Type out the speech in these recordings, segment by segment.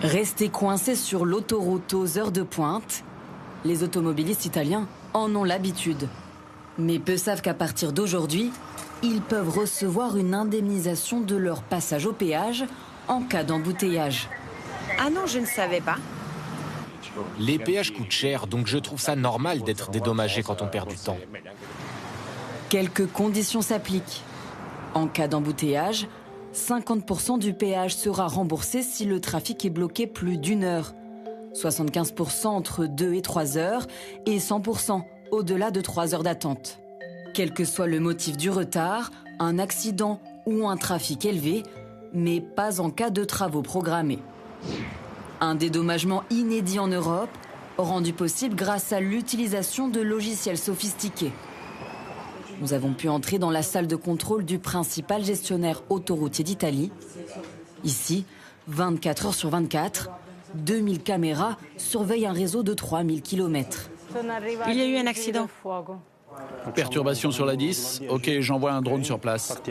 Restés coincés sur l'autoroute aux heures de pointe, les automobilistes italiens en ont l'habitude. Mais peu savent qu'à partir d'aujourd'hui, ils peuvent recevoir une indemnisation de leur passage au péage en cas d'embouteillage. Ah non, je ne savais pas. Les péages coûtent cher, donc je trouve ça normal d'être dédommagé quand on perd du temps. Quelques conditions s'appliquent. En cas d'embouteillage, 50% du péage sera remboursé si le trafic est bloqué plus d'une heure, 75% entre 2 et 3 heures et 100% au-delà de 3 heures d'attente. Quel que soit le motif du retard, un accident ou un trafic élevé, mais pas en cas de travaux programmés. Un dédommagement inédit en Europe, rendu possible grâce à l'utilisation de logiciels sophistiqués. Nous avons pu entrer dans la salle de contrôle du principal gestionnaire autoroutier d'Italie. Ici, 24 heures sur 24, 2000 caméras surveillent un réseau de 3000 km. Il y a eu un accident. Perturbation sur la 10. Ok, j'envoie un drone sur place.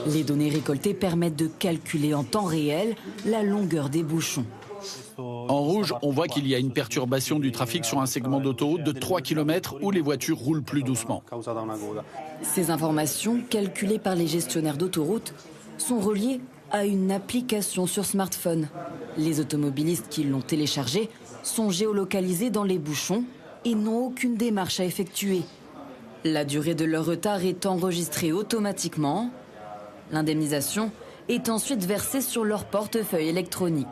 Les données récoltées permettent de calculer en temps réel la longueur des bouchons. En rouge, on voit qu'il y a une perturbation du trafic sur un segment d'autoroute de 3 km où les voitures roulent plus doucement. Ces informations, calculées par les gestionnaires d'autoroute, sont reliées à une application sur smartphone. Les automobilistes qui l'ont téléchargée sont géolocalisés dans les bouchons et n'ont aucune démarche à effectuer. La durée de leur retard est enregistrée automatiquement. L'indemnisation est ensuite versée sur leur portefeuille électronique.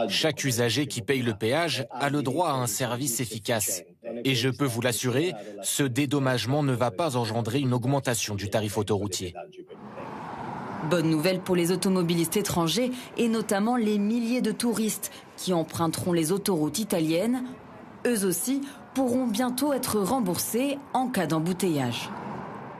Chaque usager qui paye le péage a le droit à un service efficace. Et je peux vous l'assurer, ce dédommagement ne va pas engendrer une augmentation du tarif autoroutier. Bonne nouvelle pour les automobilistes étrangers et notamment les milliers de touristes qui emprunteront les autoroutes italiennes. Eux aussi pourront bientôt être remboursés en cas d'embouteillage.